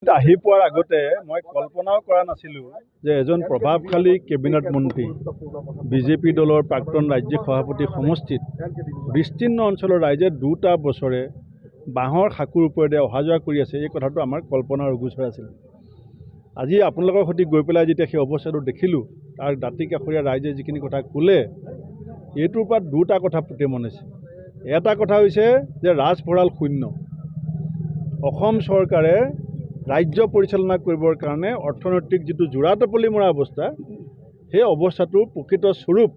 আহি পোৱাৰ আগতে মই কল্পনাও কৰা নাছিলোঁ যে এজন প্ৰভাৱশালী কেবিনেট মন্ত্ৰী বিজেপি দলৰ প্ৰাক্তন ৰাজ্যিক সভাপতি সমষ্টিত বিস্তীৰ্ণ অঞ্চলৰ ৰাইজে 2টা বছৰে বাঁহৰ সাঁকোৰ ওপৰেৰে অহা যোৱা কৰি আছে। এই কথাটো আমাৰ কল্পনাৰ অগোচৰ আছিল। আজি আপোনালোকৰ সৈতে গৈ পেলাই যেতিয়া সেই অৱস্থাটো দেখিলোঁ, তাৰ দাঁতি কাষৰীয়া ৰাইজে যিখিনি কথা ক'লে, এইটোৰ পৰা 2টা কথা ফুটে মনাইছে। এটা কথা হৈছে যে ৰাজভঁৰাল শূন্য। অসম চৰকাৰে ৰাজ্য পৰিচালনা কৰিবৰ কাৰণে অৰ্থনৈতিক যিটো জোৰাটোপলি মৰা অৱস্থা, সেই অৱস্থাটোৰ প্ৰকৃত স্বৰূপ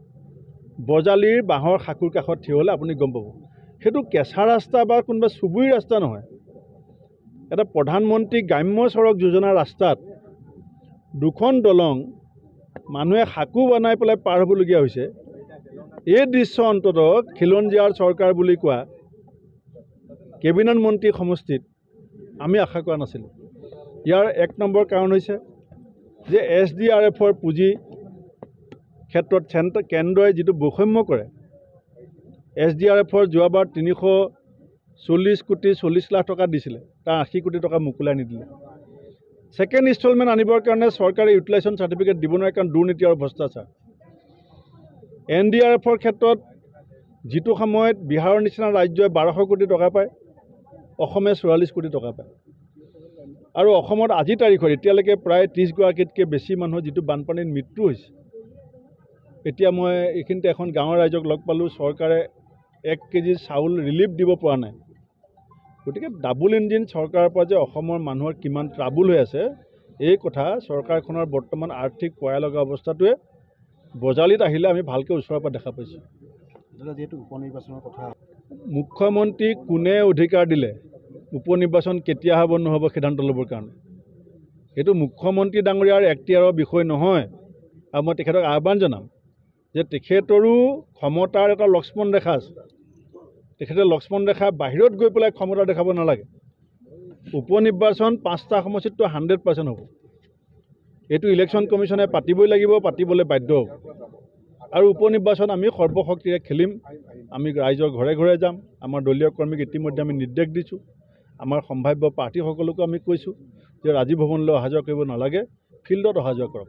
বজালিৰ বাঁহৰ সাঁকোৰ কাষত থিয় হ'লে আপুনি গম পাব। সেইটো কেঁচা ৰাস্তা বা কোনোবা চুবুৰী ৰাস্তা নহয়। এটা প্ৰধানমন্ত্ৰী গ্ৰাম্য সড়ক যোজনাৰ ৰাস্তাত 2খন দলং মানুহে সাঁকো বনাই পেলাই পাৰ হ'বলগীয়া হৈছে। এই দৃশ্য অন্ততঃ খিলঞ্জীয়াৰ চৰকাৰ বুলি কোৱা কেবিনেট মন্ত্ৰী সমষ্টিত আমি আশা কৰা নাছিলোঁ। ইয়াৰ 1 নম্বৰ কাৰণ হৈছে যে SDRFৰ পুঁজি ক্ষেত্ৰত কেন্দ্ৰই যিটো বৈষম্য কৰে। SDRFৰ যোৱাবাৰ 340 কোটি 40 লাখ টকা দিছিলে, তাৰ 80 কোটি টকা মোকলাই নিদিলে। ছেকেণ্ড ইনষ্টলমেণ্ট আনিবৰ কাৰণে চৰকাৰে ইউটিলাইজেশ্যন চাৰ্টিফিকেট দিব নোৱাৰে, কাৰণ দুৰ্নীতি আৰু ভ্ৰষ্টাচাৰ। NDRFৰ ক্ষেত্ৰত যিটো সময়ত বিহাৰৰ নিচিনা ৰাজ্যই 1200 কোটি টকা পায়, অসমে 44 কোটি টকা পায়। আৰু অসমত আজি তাৰিখত এতিয়ালৈকে প্ৰায় 30 গৰাকীতকৈ বেছি মানুহৰ যিটো বানপানীত মৃত্যু হৈছে। এতিয়া মই এইখিনিতে এখন গাঁৱৰ ৰাইজক লগ পালোঁ, চৰকাৰে 1 কেজি চাউল ৰিলিফ দিব পৰা নাই। গতিকে ডাবল ইঞ্জিন চৰকাৰৰ পৰা যে অসমৰ মানুহৰ কিমান ট্ৰাবুল হৈ আছে, এই কথা চৰকাৰখনৰ বৰ্তমান আৰ্থিক পয়া লগা অৱস্থাটোৱে বজালিত আহিলে আমি ভালকৈ ওচৰৰ পৰা দেখা পাইছোঁ। যিহেতু উপ নিৰ্বাচনৰ কথা, মুখ্যমন্ত্ৰীক কোনে অধিকাৰ দিলে উপ নিৰ্বাচন কেতিয়া হ'ব নহ'ব সিদ্ধান্ত ল'বৰ কাৰণে? এইটো মুখ্যমন্ত্ৰী ডাঙৰীয়াৰ এখতিয়াৰৰ বিষয় নহয়। আৰু মই তেখেতক আহ্বান জনাম যে তেখেতৰো ক্ষমতাৰ এটা লক্ষ্মণ ৰেখা আছে। তেখেতে লক্ষ্মণ ৰেখা বাহিৰত গৈ পেলাই ক্ষমতা দেখাব নালাগে। উপ নিৰ্বাচন 5টা সমষ্টিতটো 100% হ'ব। এইটো ইলেকশ্যন কমিশ্যনে পাতিবই লাগিব, পাতিবলৈ বাধ্য হ'ব। আৰু উপ নিৰ্বাচন আমি সৰ্বশক্তিৰে খেলিম। আমি ৰাইজৰ ঘৰে ঘৰে যাম। আমাৰ দলীয় কৰ্মীক ইতিমধ্যে আমি নিৰ্দেশ দিছোঁ। আমাৰ সম্ভাৱ্য প্ৰাৰ্থীসকলকো আমি কৈছোঁ যে ৰাজীৱ ভৱনলৈ অহা যোৱা কৰিব নালাগে, ফিল্ডত অহা যোৱা কৰক,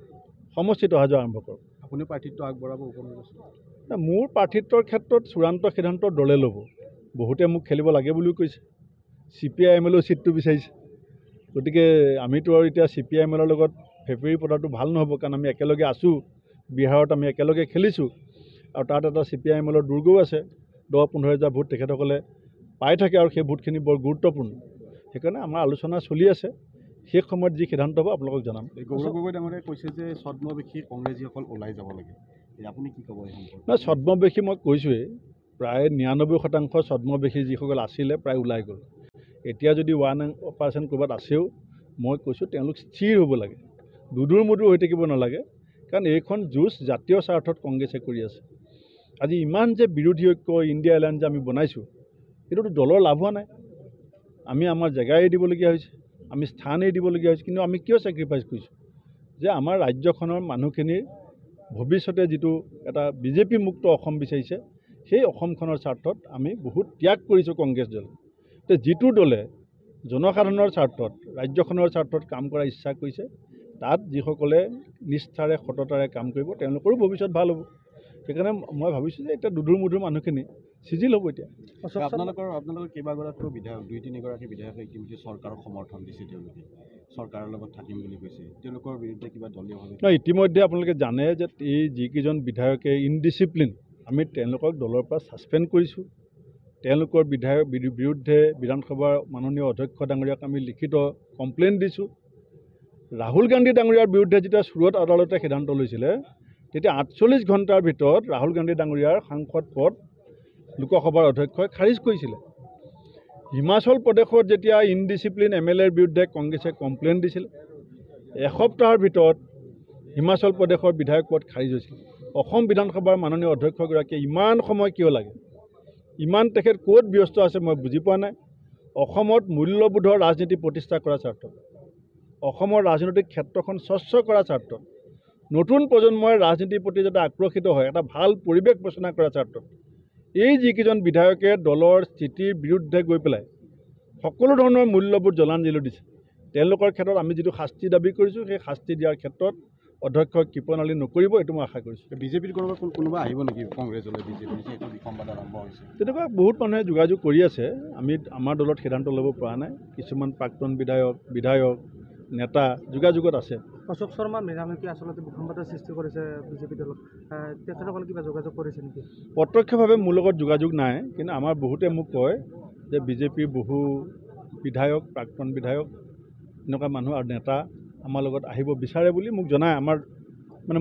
সমষ্টিত অহা যোৱা আৰম্ভ কৰক। আপুনি প্ৰাৰ্থিত্ব আগবঢ়াব উপ নিৰ্বাচন? মোৰ প্ৰাৰ্থিত্বৰ ক্ষেত্ৰত চূড়ান্ত সিদ্ধান্ত দলে ল'ব। বহুতে মোক খেলিব লাগে বুলিও কৈছে। CPI-MLৰ ছিটটো বিচাৰিছে। গতিকে আমিতো আৰু এতিয়া CPI-MLৰ লগত ফেব্ৰুৱাৰী পতাটো ভাল নহ'ব, কাৰণ আমি একেলগে আছোঁ। বিহাৰত আমি একেলগে খেলিছোঁ আৰু তাত এটা CPI-MLৰ দুৰ্গও আছে। 10-15 হাজাৰ ভোট তেখেতসকলে পাই থাকে আৰু সেই ভোটখিনি বৰ গুৰুত্বপূৰ্ণ। সেইকাৰণে আমাৰ আলোচনা চলি আছে। শেষ সময়ত যি সিদ্ধান্ত হ'ব আপোনালোকক জনাম। গৌৰৱ গগৈ ডাঙৰীয়াই কৈছে যে ছদ্মবেশী কংগ্ৰেছীসকল ওলাই যাব লাগে। আপুনি কি ক'ব এই সম্পৰ্কত? নহয়, ছদ্মবেশী মই কৈছোঁৱেই, প্ৰায় 99% ছদ্মবেশী যিসকল আছিলে প্ৰায় ওলাই গ'ল। এতিয়া যদি 1% ক'ৰবাত আছেও, মই কৈছোঁ তেওঁলোক স্থিৰ হ'ব লাগে, দুদূৰ মুদূৰ হৈ থাকিব নালাগে। কাৰণ এইখন যুঁজ জাতীয় স্বাৰ্থত কংগ্ৰেছে কৰি আছে। আজি ইমান যে বিৰোধী ঐক্য ইণ্ডিয়া এলায়েন্স যে আমি বনাইছোঁ, এইটোতো দলৰ লাভ হোৱা নাই। আমি আমাৰ জেগা এৰি দিবলগীয়া হৈছে, আমি স্থান এৰি দিবলগীয়া হৈছে। কিন্তু আমি কিয় ছেক্ৰিফাইচ কৰিছোঁ? যে আমাৰ ৰাজ্যখনৰ মানুহখিনিৰ ভৱিষ্যতে যিটো এটা বিজেপি মুক্ত অসম বিচাৰিছে, সেই অসমখনৰ স্বাৰ্থত আমি বহুত ত্যাগ কৰিছোঁ কংগ্ৰেছ দলে। এতিয়া যিটো দলে জনসাধাৰণৰ স্বাৰ্থত, ৰাজ্যখনৰ স্বাৰ্থত কাম কৰাৰ ইচ্ছা কৰিছে, তাত যিসকলে নিষ্ঠাৰে সততাৰে কাম কৰিব তেওঁলোকৰো ভৱিষ্যত ভাল হ'ব। সেইকাৰণে মই ভাবিছোঁ যে এতিয়া দুধুৰ মুধুৰ মানুহখিনি চিজিল হ'ব। এতিয়া আপোনালোকৰ কেইবাগৰাকীও বিধায়ক, 2-3 গৰাকী বিধায়কে ইতিমধ্যে চৰকাৰক সমৰ্থন দিছে। তেওঁলোকে চৰকাৰৰ লগত থাকিম বুলি কৈছে। তেওঁলোকৰ বিৰুদ্ধে কিবা দলীয়ভাৱে? ইতিমধ্যে আপোনালোকে জানে যে এই যিকেইজন বিধায়কে ইনডিচিপ্লিন, আমি তেওঁলোকক দলৰ পৰা ছাছপেণ্ড কৰিছোঁ। তেওঁলোকৰ বিৰুদ্ধে বিধানসভাৰ মাননীয় অধ্যক্ষ ডাঙৰীয়াক আমি লিখিত কমপ্লেইন দিছোঁ। ৰাহুল গান্ধী ডাঙৰীয়াৰ বিৰুদ্ধে যেতিয়া চুৰত আদালতে সিদ্ধান্ত লৈছিলে, তেতিয়া 48 ঘণ্টাৰ ভিতৰত ৰাহুল গান্ধী ডাঙৰীয়াৰ সাংসদ পদ লোকসভাৰ অধ্যক্ষই খাৰিজ কৰিছিলে। হিমাচল প্ৰদেশত যেতিয়া ইনডিচিপ্লিন MLAৰ বিৰুদ্ধে কংগ্ৰেছে কমপ্লেইন দিছিল, এসপ্তাহৰ ভিতৰত হিমাচল প্ৰদেশৰ বিধায়ক পদ খাৰিজ হৈছিল। অসম বিধানসভাৰ মাননীয় অধ্যক্ষগৰাকীয়ে ইমান সময় কিয় লাগে? ইমান তেখেত ক'ত ব্যস্ত আছে মই বুজি পোৱা নাই। অসমত মূল্যবোধৰ ৰাজনীতি প্ৰতিষ্ঠা কৰাৰ স্বাৰ্থত, অসমৰ ৰাজনৈতিক ক্ষেত্ৰখন স্বচ্ছ কৰাৰ স্বাৰ্থত, নতুন প্ৰজন্মই ৰাজনীতিৰ প্ৰতি যাতে আকৰ্ষিত হয়, এটা ভাল পৰিৱেশ ৰচনা কৰাৰ স্বাৰ্থত এই যিকেইজন বিধায়কে দলৰ স্থিতিৰ বিৰুদ্ধে গৈ পেলাই সকলো ধৰণৰ মূল্যবোধ জলাঞ্জলি দিছে, তেওঁলোকৰ ক্ষেত্ৰত আমি যিটো শাস্তি দাবী কৰিছোঁ সেই শাস্তি দিয়াৰ ক্ষেত্ৰত অধ্যক্ষই কৃপণালি নকৰিব এইটো মই আশা কৰিছোঁ। বিজেপিৰ কোনোবা আহিব নেকি কংগ্ৰেছলৈ? বিজেপিৰ যিহেতু বিসম্বাদ আৰম্ভ হৈছে, তেনেকুৱা বহুত মানুহে যোগাযোগ কৰি আছে। আমাৰ দলত সিদ্ধান্ত ল'ব পৰা নাই। কিছুমান প্ৰাক্তন বিধায়ক নেতা যোগাযোগত আছে। অশোক শৰ্মা মীৰামুখী আচলতে বিসম্বাদৰ সৃষ্টি কৰিছে বিজেপি দলত, তেখেতসকলে কিবা যোগাযোগ কৰিছে নেকি? প্ৰত্যক্ষভাৱে মোৰ লগত যোগাযোগ নাই, কিন্তু আমাৰ বহুতে মোক কয় যে বিজেপিৰ বহু বিধায়ক প্ৰাক্তন বিধায়ক এনেকুৱা মানুহ আৰু নেতা আমাৰ লগত আহিব বিচাৰে বুলি মোক জনায়।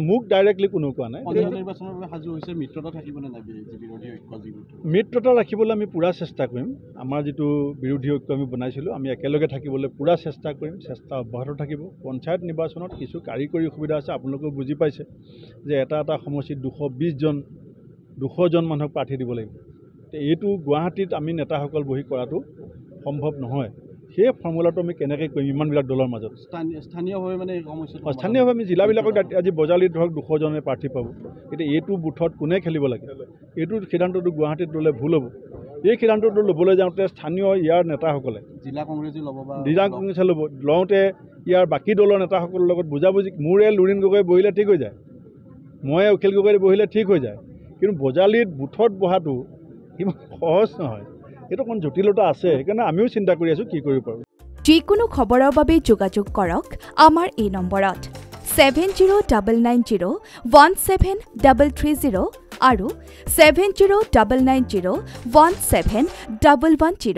মোক ডাইৰেক্টলি কোনো কোৱা নাই। নিৰ্বাচনৰ বাবে সাজু হৈছে, মিত্ৰতা থাকিবনে নাই বিৰোধী ঐক্য যিবোৰ? মিত্ৰতা ৰাখিবলৈ আমি পূৰা চেষ্টা কৰিম। আমাৰ যিটো বিৰোধী ঐক্য আমি বনাইছিলোঁ, আমি একেলগে থাকিবলৈ পূৰা চেষ্টা কৰিম। চেষ্টা অব্যাহত থাকিব। পঞ্চায়ত নিৰ্বাচনত কিছু কাৰিকৰী অসুবিধা আছে, আপোনালোকেও বুজি পাইছে যে এটা সমষ্টিত 200জন মানুহক প্ৰাৰ্থী দিব লাগিব। এইটো গুৱাহাটীত আমি নেতাসকল বহি কৰাটো সম্ভৱ নহয়। সেই ফৰ্মুলাটো আমি কেনেকৈ কৰিম ইমানবিলাক দলৰ মাজত? স্থানীয়ভাৱে মানে সমস্যাটো স্থানীয়ভাৱে আমি জিলাবিলাকক আজি বজালিত ধৰক 200জনে প্ৰাৰ্থী পাব। এতিয়া এইটো বুথত কোনে খেলিব লাগে, এইটো সিদ্ধান্তটো গুৱাহাটীত ল'লে ভুল হ'ব। এই সিদ্ধান্তটো ল'বলৈ যাওঁতে স্থানীয় ইয়াৰ নেতাসকলে জিলা কংগ্ৰেছে লওঁতে ইয়াৰ বাকী দলৰ নেতাসকলৰ লগত বুজাবুজি, মোৰে লুৰিণ গগৈ বহিলে ঠিক হৈ যায়, ময়ে অখিল গগৈ বহিলে ঠিক হৈ যায়, কিন্তু বজালিত বুথত বহাটো ইমান সহজ নহয়। এইটো অকণ জটিলতা আছে, সেইকাৰণে আমিও চিন্তা কৰি আছোঁ কি কৰিব পাৰোঁ। যিকোনো খবৰৰ বাবে যোগাযোগ কৰক আমাৰ এই নম্বৰত 7099017330 আৰু 7099017110।